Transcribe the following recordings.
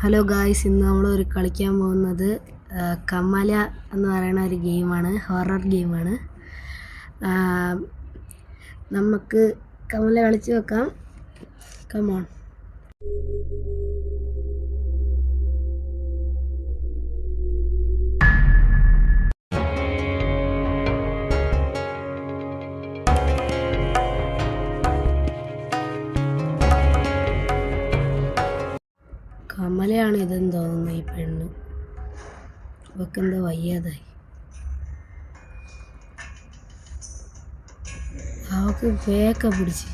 Hello guys, ഇന്ന് നമ്മൾ കളിക്കാൻ പോകുന്നത് കമല എന്ന് പറയുന്ന ഒരു ഗെയിമാണ്, ഹൊറർ ഗെയിമാണ്. നമുക്ക് കമല കളിച്ച് വെക്കാം. കമോൺ. കമലയാണ് ഇതെന്ന് തോന്നുന്നു. ഈ പെണ്ണ് ഇവക്കെന്താ വയ്യാതായി. അവക്ക് വേക്ക പിടിച്ച്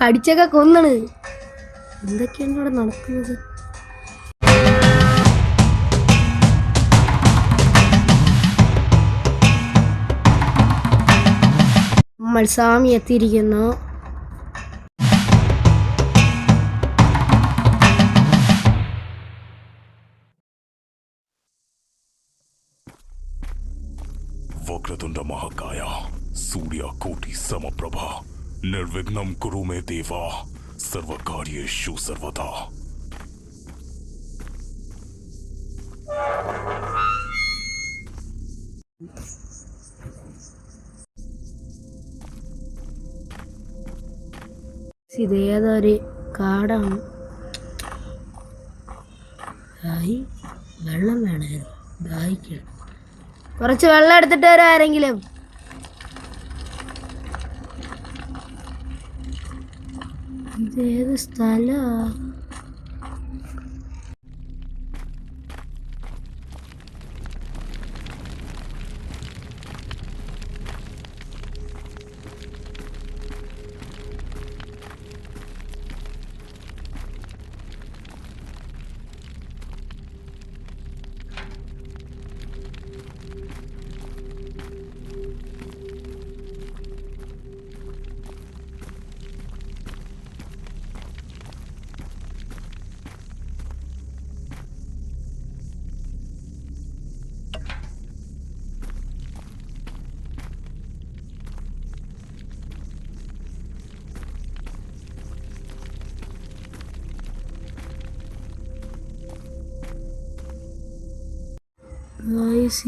കടിച്ചൊക്കെ കൊന്നണ്. എന്തൊക്കെയാണ് ഇവിടെ നടക്കുന്നത്? നമ്മൾ സ്വാമി എത്തിയിരിക്കുന്നു. वक्रतुंड महाकाय सूर्यकोटि समप्रभा निर्विघ्नं कुरु मे देवा सर्वकार्येषु सर्वदा. ഇതേതൊരു കാടാണ്. വെള്ളം വേണമായിരുന്നു, ദാഹിക്കണം. കുറച്ച് വെള്ളം എടുത്തിട്ട് വരാം ആരെങ്കിലും. ഇതേത് സ്ഥലമാ?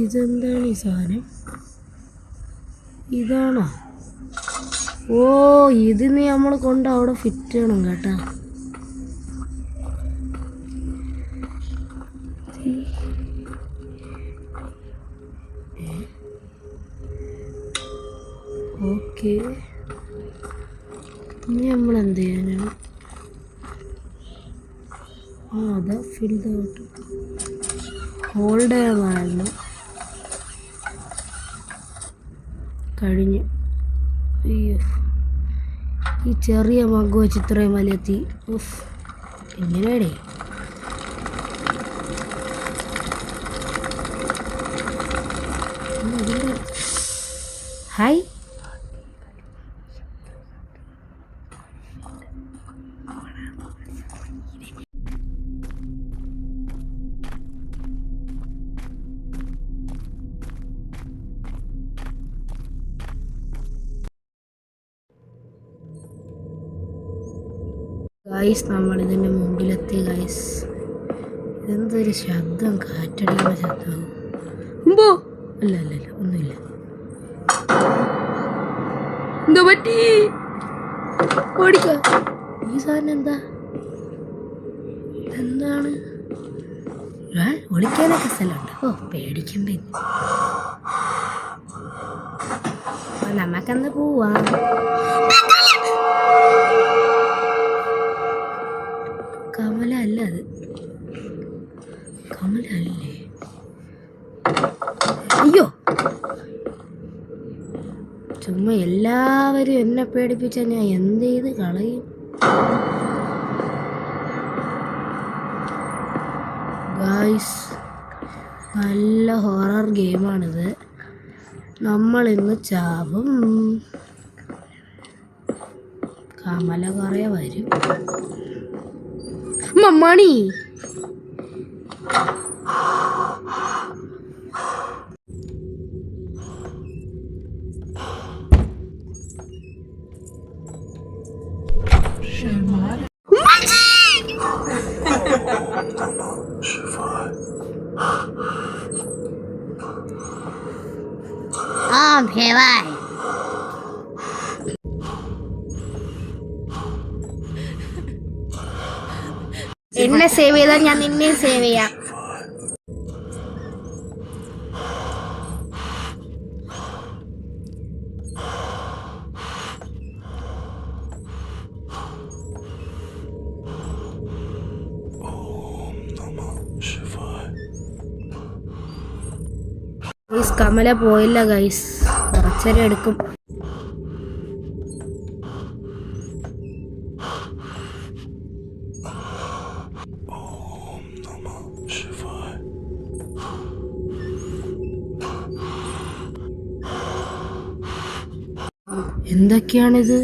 ഇതെന്താണ് ഈ സാധനം? ഇതാണോ? ഓ, ഇതിന് നമ്മൾ കൊണ്ട് അവിടെ ഫിറ്റ് ചെയ്യണം കേട്ടാ. ഓക്കെ, ഇനി നമ്മൾ എന്ത് ചെയ്യാനാണ്? അതാ ഫിൽഡ് ഔട്ട് ഹോൾഡ് ചെയ്യാമായിരുന്നു. കഴിഞ്ഞു. അയ്യോ, ഈ ചെറിയ മഗ് വെച്ച് ഇത്രയും വലിയ തീ. എങ്ങനെയാടേ? ഹായ്, ഗൈസ്, നമ്മളിതിൻ്റെ മുമ്പിലെത്തി. ഗൈസ്, ഇതെന്തൊരു ശബ്ദം, കാറ്റടിക്കുന്ന ശബ്ദം. അല്ല അല്ല അല്ല, ഒന്നുമില്ല. എന്താ പറ്റി? ഓടിക്ക. ഈ സാധനം എന്താ? എന്താണ്? ഒളിക്കാനൊക്കെ സ്ഥലമുണ്ട്. പേടിക്കണ്ടേ. നമുക്കെന്താ പോവാം. കമല അല്ല, അത് കമല അല്ലേ? അയ്യോ, ചുമ്മാ എല്ലാവരും എന്നെ പേടിപ്പിച്ച ഞാൻ എന്ത് ചെയ്ത് കളയും? ഗായ്സ്, നല്ല ഹൊറർ ഗെയിമാണിത്. നമ്മളിന്ന് ചാവും. കമല കുറേ വരും. മണി, ഭേവായി എന്നെ സേവ് ചെയ്താൽ ഞാൻ നിന്നെ സേവ് ചെയ്യാം. ഗൈസ് കമല പോയില്ല ഗൈസ്, കുറച്ചേരം എടുക്കും. എന്തൊക്കെയാണിത്?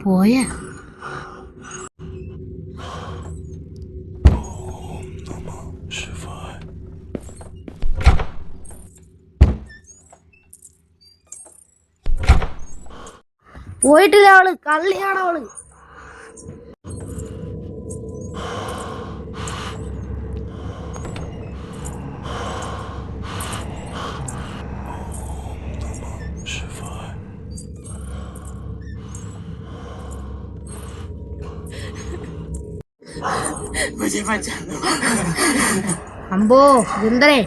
പോയാ പോയിട്ടില്ല, അവള് കള്ളിയാണ് അവള്. അമ്പോ എന്തരേ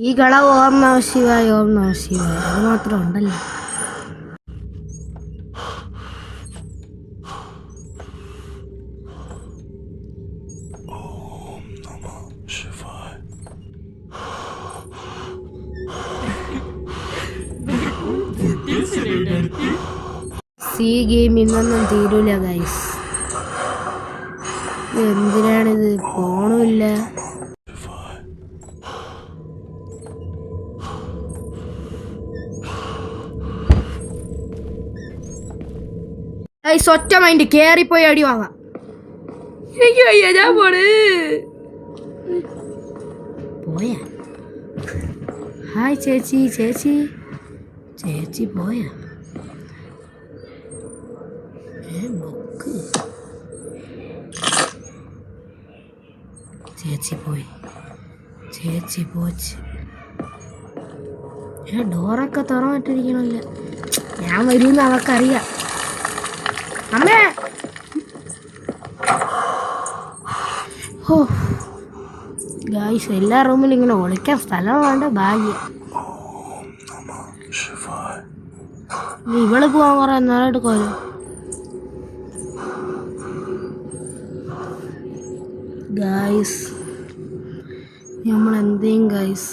ഈ കള ഓം നമ ശിവായ, ഓം നമ ശിവായ, അത് മാത്രം ഉണ്ടല്ലോ. ഈ ഗെയിം ഇന്നൊന്നും തീരൂല ഗൈസ്. എന്തിനാണിത്? ഫോണുമില്ല. ഒറ്റ മൈൻഡ് കേറിപ്പോയി അടി വാങ്ങാം. ഞാൻ പോണ് പോയാ. ഹായ് ചേച്ചി, ചേച്ചി ചേച്ചി പോയാ? ബുക്ക് ചേച്ചി പോയി, ചേച്ചി പോച്ച്. ഡോറൊക്കെ തുറന്നിട്ടിരിക്കണല്ലോ. ഞാൻ വരുമെന്ന് അവർക്കറിയാം. അമ്മേ ഓ ഗായ്സ്, എല്ലാ റൂമിലും ഇങ്ങനെ ഒളിക്കാൻ സ്ഥലം വേണ്ട. ഭാഗ്യം ഇവള് പോവാൻ കുറെ എന്നാലായിട്ട് കോലം. ഗായ്സ് നമ്മൾ എന്തെയും ഗായ്സ്.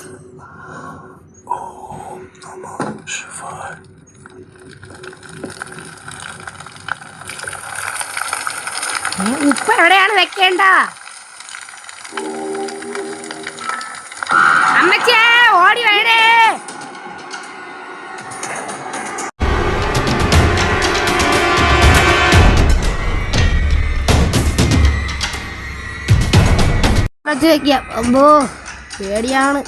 ഉപ്പ് എവിടെയാണ് വെക്കേണ്ട? അമ്മച്ചേ ഓടി വേണേ. വെക്കാം. അമ്പോ പേടിയാണ്.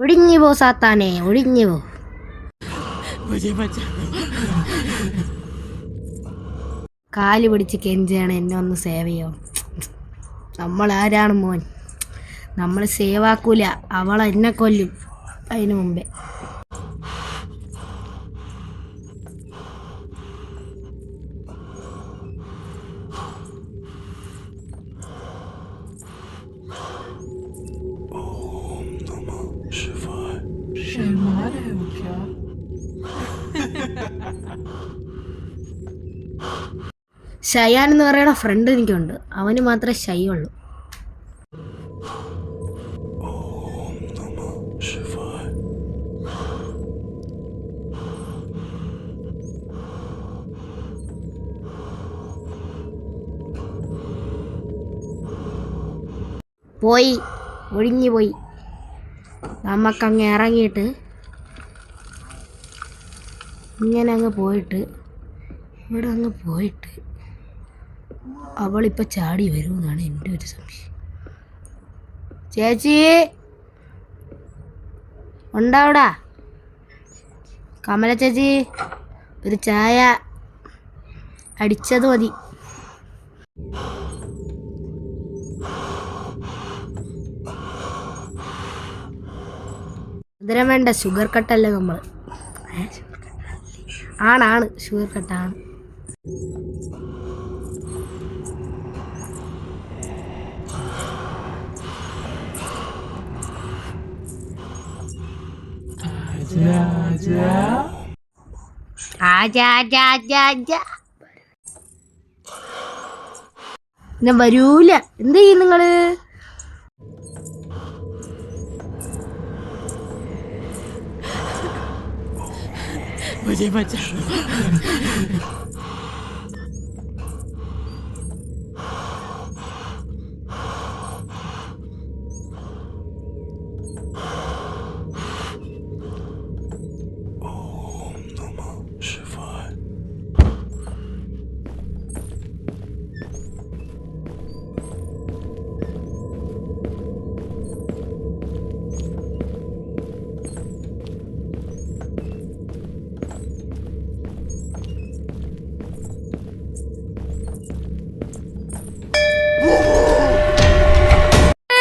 ഒഴിഞ്ഞു പോ സാത്താനെ, ഒഴിഞ്ഞു പോ. കാല് പിടിച്ച് കെഞ്ചാണ് എന്നെ ഒന്ന് സേവ് ചെയ്യോ. നമ്മൾ ആരാണ് മോൻ? നമ്മൾ സേവ് ആക്കൂല, അവൾ എന്നെ കൊല്ലും അതിനു മുമ്പേ. ഷയാൻ എന്ന് പറയുന്ന ഫ്രണ്ട് എനിക്കുണ്ട്, അവന് മാത്രമേ ഷൈ ഉള്ളൂ. പോയി, ഒഴിഞ്ഞു പോയി. നമുക്കങ്ങ് ഇറങ്ങിയിട്ട് ഇങ്ങനെ അങ്ങ് പോയിട്ട് ഇവിടെ അങ്ങ് പോയിട്ട് അവളിപ്പോൾ ചാടി വരുമെന്നാണ് എൻ്റെ ഒരു സംശയം. ചേച്ചി ഉണ്ടാവടാ? കമല ചേച്ചി, ഒരു ചായ അടിച്ചത് മതി. മധുരം വേണ്ട, ഷുഗർ കട്ടല്ലേ നമ്മൾ. ആണ് ഷുഗർ കട്ടാണ്. പിന്നെ വരൂല. എന്ത് ചെയ്യും നിങ്ങള്?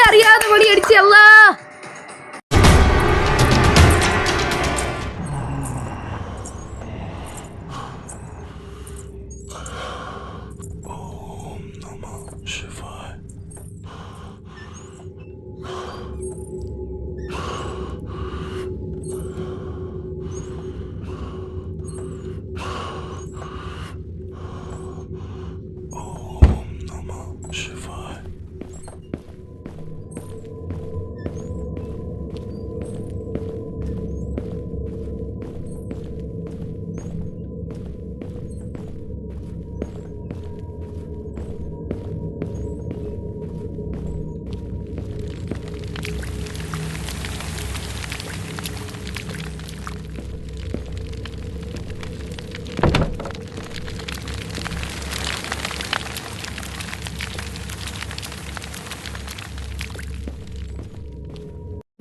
അറിയാതെ മണി അടിച്ചല്ല.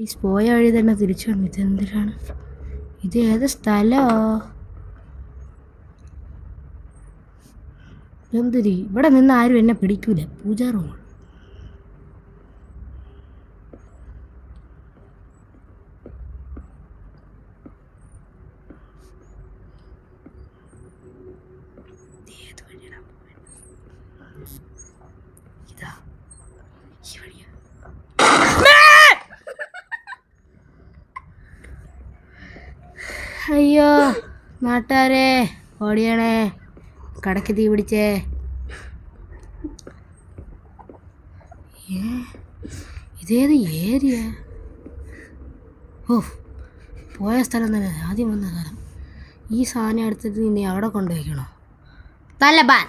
ഈ പോയ വഴി തന്നെ തിരിച്ചു വന്നു. ഇതെന്തിനാണ്? ഇത് ഏത് സ്ഥലോ? എന്തിരി ഇവിടെ നിന്ന് ആരും എന്നെ പിടിക്കൂല. പൂജാറുമാണ്. ഇതാ ഈ വഴിയാ. അയ്യോ നാട്ടുകാരെ ഓടിയണേ, കടക്ക് തീ പിടിച്ചേ. ഇതേത് ഏരിയ? ഓ, പോയ സ്ഥലം തന്നെ, ആദ്യം വന്ന സ്ഥലം. ഈ സാധനം എടുത്തിട്ട് ഇനി അവിടെ കൊണ്ടുപോയിക്കണോ? തലബാൻ.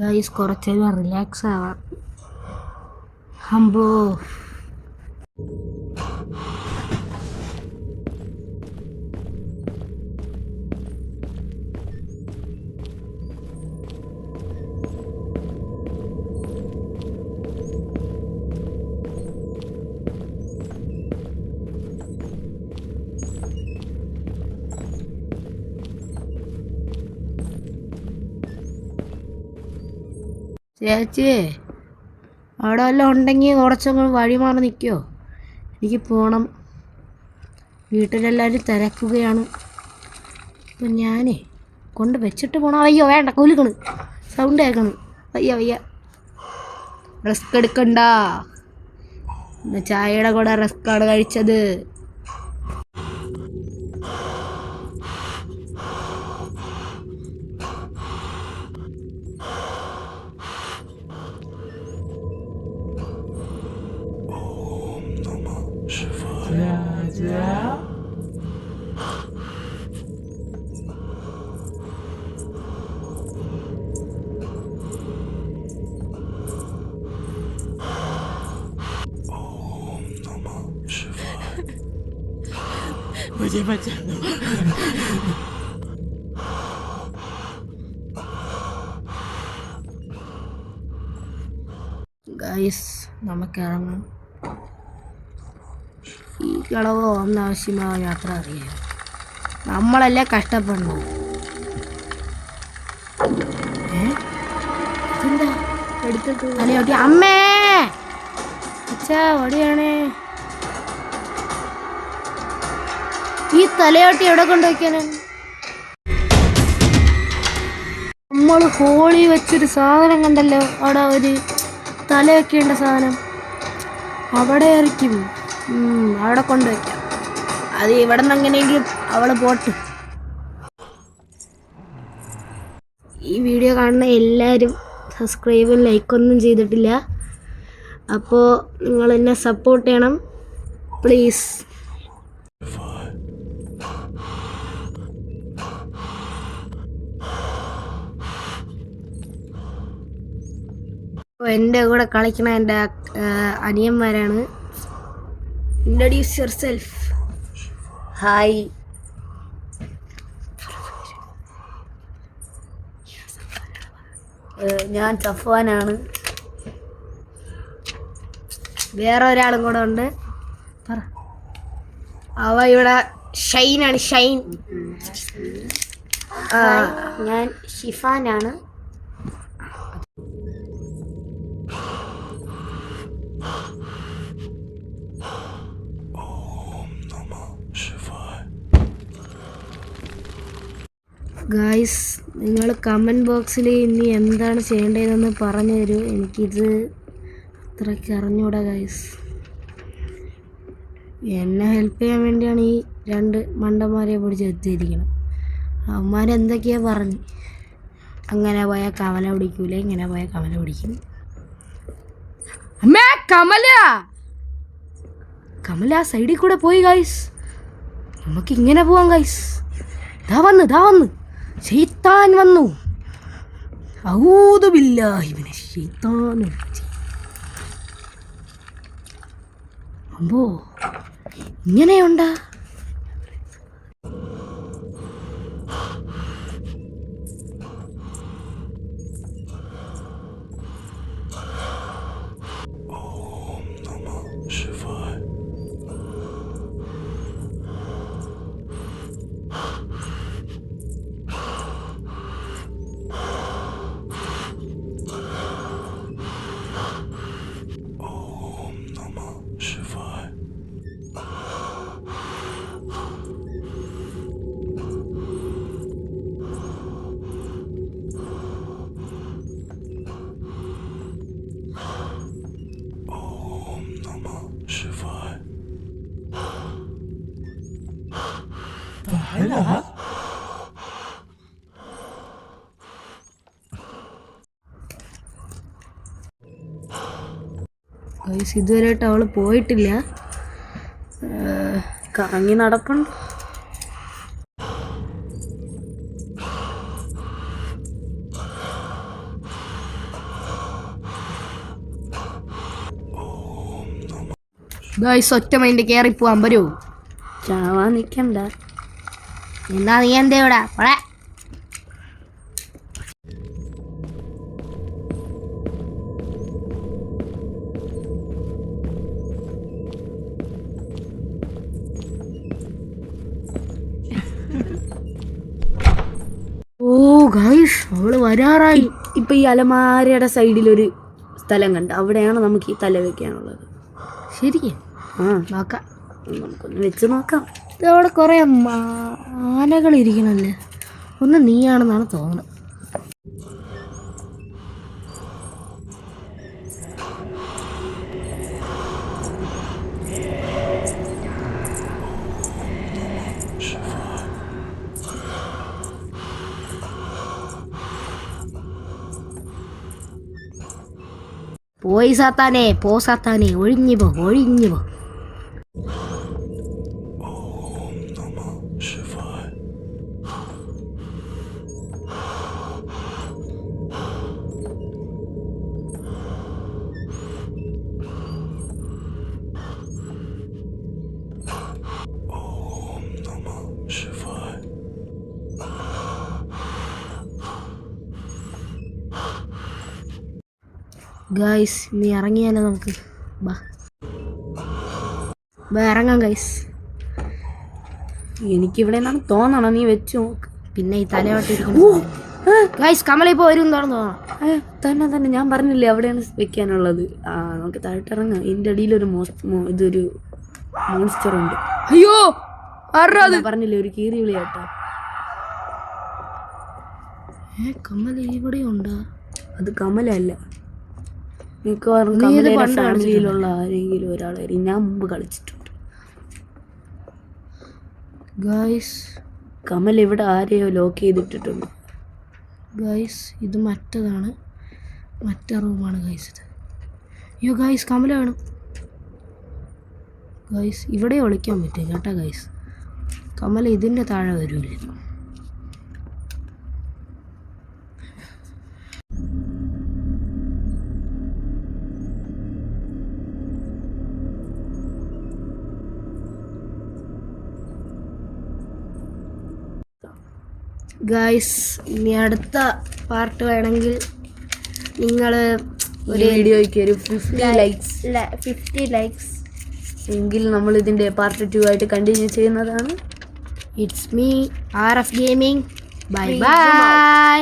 ഗൈസ്, കുറച്ചേരം റിലാക്സ് ആവാം. ഹംബോ ചേച്ചി, അവിടെ വല്ലതും ഉണ്ടെങ്കിൽ കുറച്ചൊക്കെ വഴി മാറി നിൽക്കുമോ? എനിക്ക് പോകണം. വീട്ടിലെല്ലാവരും തിരക്കുകയാണ്. അപ്പം ഞാനേ കൊണ്ട് വെച്ചിട്ട് പോകണം. അയ്യോ വേണ്ട, കൊലുക്കണ്, സൗണ്ട് കേൾക്കണം. വയ്യ, റിസ്ക് എടുക്കണ്ട. ഇന്ന് ചായയുടെ കൂടെ റിസ്ക്കാണ് കഴിച്ചത്. मुझे बचा लो। ഗൈസ് നമുക്ക് ഇറങ്ങാം. ഈ കളവ് ഒന്നാവശ്യമായ യാത്ര അറിയാം. നമ്മളല്ലേ കഷ്ടപ്പെടണം. ഇതെന്താ എടുത്തിട്ട് തലയോട്ടി അമ്മേ അച്ഛാ ഓടിയാണേ. ഈ തലയോട്ടി എവിടെ കൊണ്ടുവയ്ക്കാനാണ്? നമ്മൾ ഹോളി വെച്ചൊരു സാധനം കണ്ടല്ലോ, അവിടെ ഒരു തല വെക്കേണ്ട സാധനം. അവിടെ ആയിരിക്കും. അവിടെ കൊണ്ടുവയ്ക്കാം. അത് ഇവിടെ നിന്ന് എങ്ങനെയെങ്കിലും അവള് പോട്ട്. ഈ വീഡിയോ കാണുന്ന എല്ലാവരും സബ്സ്ക്രൈബും ലൈക്കൊന്നും ചെയ്തിട്ടില്ല. അപ്പോൾ നിങ്ങൾ എന്നെ സപ്പോർട്ട് ചെയ്യണം പ്ലീസ്. എൻ്റെ കൂടെ കളിക്കണ എൻ്റെ അനിയന്മാരാണ്. Introduce yourself. ഹായ്, ഞാൻ സഫ്വാനാണ്. വേറെ ഒരാളും കൂടെ ഉണ്ട്. പറ. അവ ഇവിടെ ഷൈനാണ്. ഷൈൻ. ഞാൻ ഷിഫാനാണ്. ഗായ്സ്, നിങ്ങൾ കമൻറ്റ് ബോക്സിൽ ഇനി എന്താണ് ചെയ്യേണ്ടതെന്ന് പറഞ്ഞു തരൂ. എനിക്കിത് അത്രയ്ക്ക് അറിഞ്ഞൂടാ ഗായ്സ്. എന്നെ ഹെൽപ്പ് ചെയ്യാൻ വേണ്ടിയാണ് ഈ രണ്ട് മണ്ടന്മാരെ പിടിച്ച് എത്തിയിരിക്കണം. അവന്മാരെന്തൊക്കെയാണ് പറഞ്ഞ്, അങ്ങനെ പോയാൽ കമല പിടിക്കൂല, ഇങ്ങനെ പോയാൽ കമല പിടിക്കും. അമ്മേ കമല കമല സൈഡിൽ കൂടെ പോയി ഗായ്സ്. നമുക്കിങ്ങനെ പോവാം ഗായ്സ്. ദാ വന്ന് ശൈത്താൻ വന്നു. ഔദു ബില്ലാഹി മിനശ് ശൈത്താനിർ റജീം. അമ്പോ ഇങ്ങനെയുണ്ടാ? ഗൈസ്, ഇതുവരെയായിട്ട് അവൾ പോയിട്ടില്ല. കറങ്ങി നടപ്പുണ്ട്. ഗൈസ്, ഒറ്റ മൈൻഡ് കയറി പോവാൻ പറ്റുമോ? ചാവാൻ നിൽക്കണ്ട. എന്നാ നീ എന്തേ ഇവിടെ പോളെ? ഓ ഗൈസ്, അവള് വരാറായി. ഇപ്പൊ ഈ അലമാരയുടെ സൈഡിലൊരു സ്ഥലം കണ്ട്, അവിടെയാണ് നമുക്ക് ഈ തല വെക്കാനുള്ളത്. ശരിക്കും ആ, നോക്കാം. നമുക്കൊന്ന് വെച്ച് നോക്കാം. ഇതവിടെ കുറെ ആനകൾ ഇരിക്കണല്ലേ. ഒന്ന് നീയാണെന്നാണ് തോന്നുന്നത്. പോയി സാത്താനേ, പോ സാത്താനേ, ഒഴിഞ്ഞു പോ. ഗൈസ് നീ ഇറങ്ങിയാലോ നമുക്ക്? ബാ ഇറങ്ങാം ഗൈസ്. എനിക്കിവിടെ നിന്നാണ് തോന്നണം, നീ വെച്ച് നോക്ക്. പിന്നെ ഈ തലയോട്ടിരിക്കുന്നു ഗൈസ്. കമല ഇപ്പോൾ വരും തോന്നുന്നു. തന്നെ ഞാൻ പറഞ്ഞില്ലേ അവിടെയാണ് വെക്കാനുള്ളത്. നമുക്ക് താഴോട്ടിറങ്ങാം. ഇതിൻ്റെ അടിയിലൊരു ഇതൊരു മോൺസ്റ്റർ ഉണ്ട്. അയ്യോ പറഞ്ഞില്ലേ ഒരു കീറി വിളിയാട്ടോ. കമല ഇവിടെ ഉണ്ട്. അത് കമലല്ല, മിക്കവാറും കമലയുടെ ഫാമിലിയിലുള്ള ആരെങ്കിലും ഒരാളായിരിക്കും. ഞാൻ മുമ്പ് കളിച്ചിട്ടുണ്ട് ഗൈസ്. കമൽ ഇവിടെ ആരെയോ ലോക്ക് ചെയ്തിട്ടിട്ടുണ്ട് ഗൈസ്. ഇത് മറ്റതാണ്, മറ്റേ റൂമാണ് ഗൈസ് ഇത്. അയ്യോ ഗൈസ് കമല വേണം ഗൈസ്. ഇവിടെ ഒളിക്കാൻ പറ്റും കേട്ടോ ഗൈസ്. കമല ഇതിൻ്റെ താഴെ വരില്ല. ഗൈസ് ഇനി അടുത്ത പാർട്ട് വേണമെങ്കിൽ നിങ്ങൾ ഒരു വീഡിയോയ്ക്ക് ഒരു 50 ലൈക്സ് എങ്കിൽ നമ്മൾ ഇതിൻ്റെ പാർട്ട് 2 ആയിട്ട് കണ്ടിന്യൂ ചെയ്യുന്നതാണ്. It's me RF gaming. Bye bye.